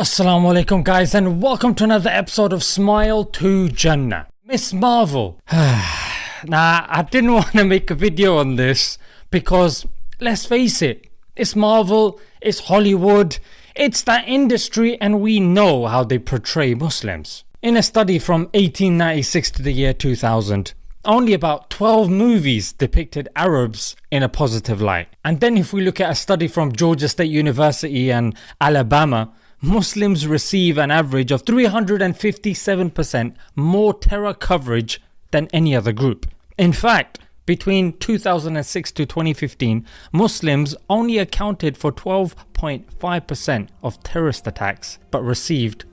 Assalamu alaikum guys, and welcome to another episode of Smile to Jannah. Miss Marvel. Nah, I didn't want to make a video on this because, let's face it, it's Marvel, it's Hollywood, it's that industry, and we know how they portray Muslims. In a study from 1896 to the year 2000, only about 12 movies depicted Arabs in a positive light. And then if we look at a study from Georgia State University and Alabama, Muslims receive an average of 357% more terror coverage than any other group. In fact, between 2006 to 2015, Muslims only accounted for 12.5% of terrorist attacks, but received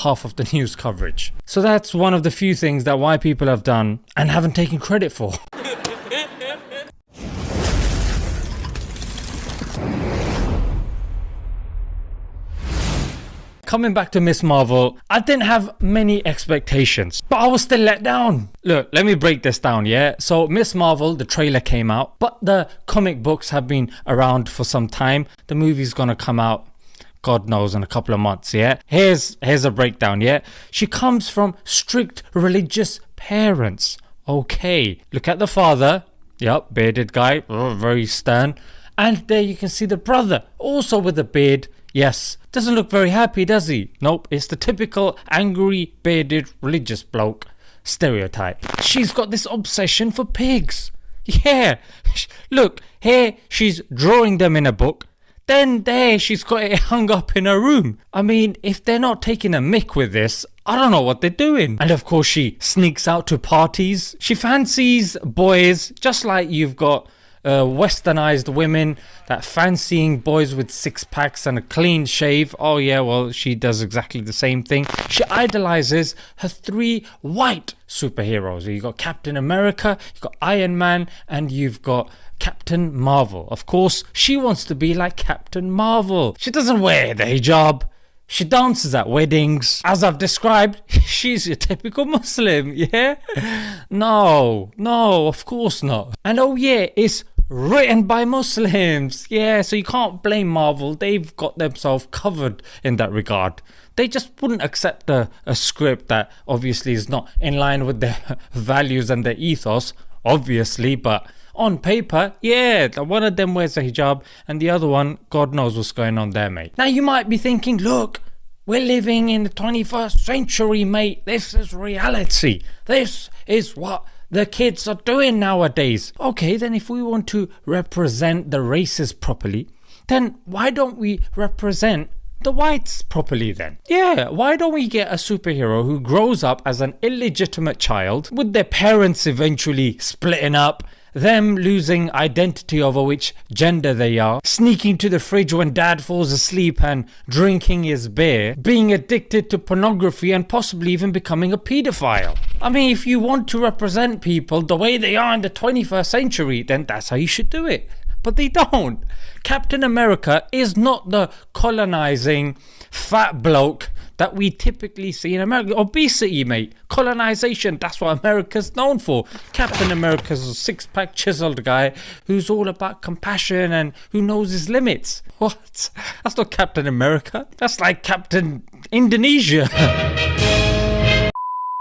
half of the news coverage. So that's one of the few things that white people have done and haven't taken credit for. Coming back to Miss Marvel, I didn't have many expectations, but I was still let down. Look, let me break this down, yeah? So Miss Marvel, the trailer came out, but the comic books have been around for some time. The movie's gonna come out, God knows, in a couple of months, yeah? Here's a breakdown, yeah? She comes from strict religious parents. Okay, look at the father. Yep, bearded guy, very stern. And there you can see the brother, also with a beard. Yes, doesn't look very happy, does he? Nope, it's the typical angry, bearded, religious bloke stereotype. She's got this obsession for pigs. Yeah, look, here she's drawing them in a book. Then there she's got it hung up in her room. I mean, if they're not taking a mick with this, I don't know what they're doing. And of course she sneaks out to parties. She fancies boys, just like you've got westernized women that fancying boys with six packs and a clean shave. Oh yeah, well, she does exactly the same thing. She idolizes her three white superheroes. You've got Captain America, you've got Iron Man, and you've got Captain Marvel. Of course, she wants to be like Captain Marvel. She doesn't wear the hijab. She dances at weddings. As I've described, she's a typical Muslim, yeah? No, of course not. And oh yeah, it's written by Muslims. Yeah, so you can't blame Marvel. They've got themselves covered in that regard. They just wouldn't accept a script that obviously is not in line with their values and their ethos, obviously, but on paper, yeah, one of them wears a hijab and the other one, God knows what's going on there, mate. Now you might be thinking, look, we're living in the 21st century, mate. This is reality. This is what the kids are doing nowadays. Okay, then if we want to represent the races properly, then why don't we represent the whites properly then? Yeah, why don't we get a superhero who grows up as an illegitimate child with their parents eventually splitting up, them losing identity over which gender they are, sneaking to the fridge when dad falls asleep and drinking his beer, being addicted to pornography and possibly even becoming a paedophile. I mean, if you want to represent people the way they are in the 21st century, then that's how you should do it. But they don't. Captain America is not the colonizing fat bloke that we typically see in America. Obesity, mate. Colonization, that's what America's known for. Captain America's a six-pack chiseled guy who's all about compassion and who knows his limits. What? That's not Captain America. That's like Captain Indonesia.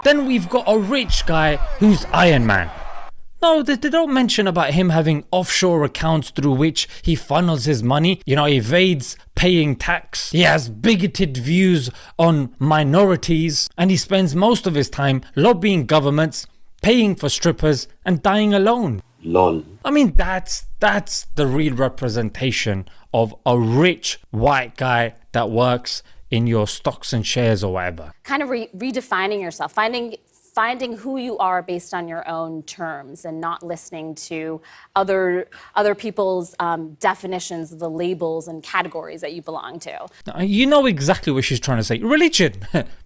Then we've got a rich guy who's Iron Man. No, they don't mention about him having offshore accounts through which he funnels his money, evades paying tax. He has bigoted views on minorities, and he spends most of his time lobbying governments, paying for strippers, and dying alone. Lol. I mean, that's the real representation of a rich white guy that works in your stocks and shares or whatever. Kind of redefining yourself, finding who you are based on your own terms and not listening to other people's definitions of the labels and categories that you belong to. You know exactly what she's trying to say. Religion.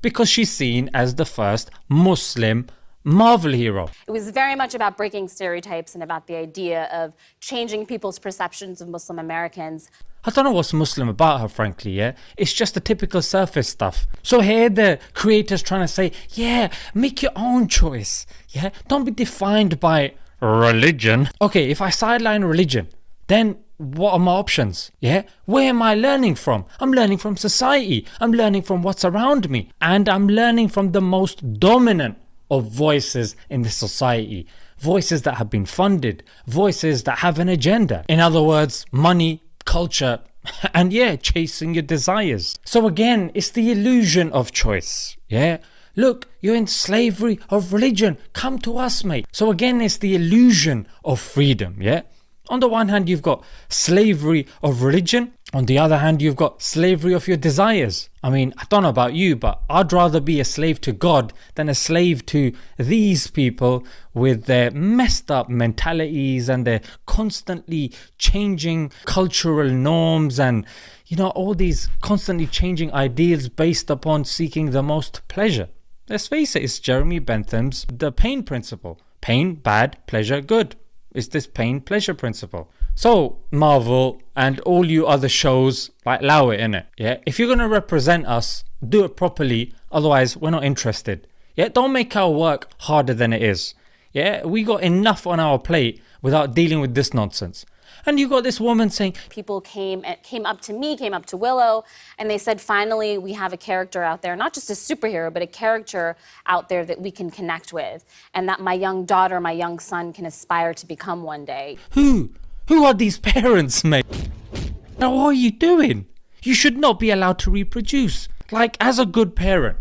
Because she's seen as the first Muslim Marvel hero. It was very much about breaking stereotypes and about the idea of changing people's perceptions of Muslim Americans. I don't know what's Muslim about her, frankly, yeah? It's just the typical surface stuff. So here the creator's trying to say, yeah, make your own choice, yeah? Don't be defined by religion. Okay, if I sideline religion, then what are my options? Yeah, where am I learning from? I'm learning from society. I'm learning from what's around me, and I'm learning from the most dominant of voices in the society. Voices that have been funded, voices that have an agenda. In other words, money, culture, and chasing your desires. So again, it's the illusion of choice. Yeah, look, you're in slavery of religion. Come to us, mate. So again, it's the illusion of freedom. Yeah. On the one hand, you've got slavery of religion. On the other hand, you've got slavery of your desires. I mean, I don't know about you, but I'd rather be a slave to God than a slave to these people with their messed up mentalities and their constantly changing cultural norms and, all these constantly changing ideals based upon seeking the most pleasure. Let's face it, it's Jeremy Bentham's The Pain Principle. Pain, bad, pleasure, good. It's this pain-pleasure principle. So, Marvel and all you other shows, allow it, innit? Yeah? If you're going to represent us, do it properly. Otherwise, we're not interested. Yeah? Don't make our work harder than it is. Yeah? We got enough on our plate without dealing with this nonsense. And you got this woman saying, people came up to me, came up to Willow, and they said, finally, we have a character out there, not just a superhero, but a character out there that we can connect with, and that my young daughter, my young son can aspire to become one day. Who are these parents, mate? Now, what are you doing? You should not be allowed to reproduce. As a good parent,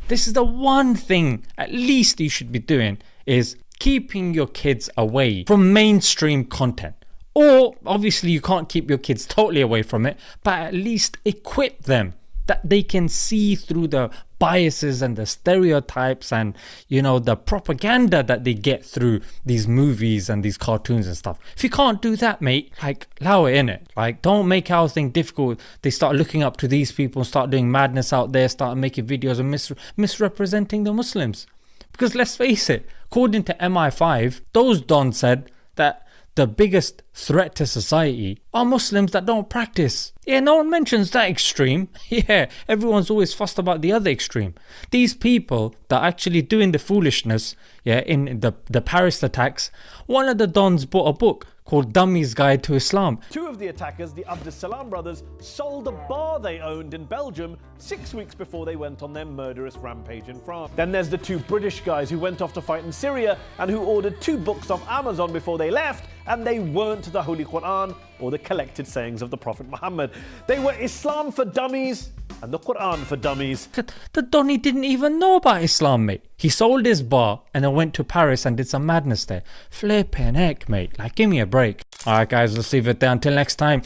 this is the one thing at least you should be doing, is keeping your kids away from mainstream content. Or, obviously, you can't keep your kids totally away from it, but at least equip them that they can see through the biases and the stereotypes and, the propaganda that they get through these movies and these cartoons and stuff. If you can't do that, mate, allow it, innit? Don't make our thing difficult. They start looking up to these people, start doing madness out there, start making videos and misrepresenting the Muslims. Because let's face it, according to MI5, those dons said that the biggest threat to society are Muslims that don't practice. Yeah, no one mentions that extreme. Yeah, everyone's always fussed about the other extreme. These people that are actually doing the foolishness, in the Paris attacks, one of the dons bought a book called Dummy's Guide to Islam. Two of the attackers, the Abdus Salam brothers, sold a bar they owned in Belgium 6 weeks before they went on their murderous rampage in France. Then there's the two British guys who went off to fight in Syria and who ordered 2 books off Amazon before they left, and they weren't the Holy Quran or the collected sayings of the Prophet Muhammad. They were Islam for dummies and the Quran for dummies. The Donny didn't even know about Islam, mate. He sold his bar and then went to Paris and did some madness there. Flipping heck, mate. Give me a break. Alright guys, let's leave it there. Until next time.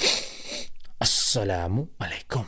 Assalamu alaikum.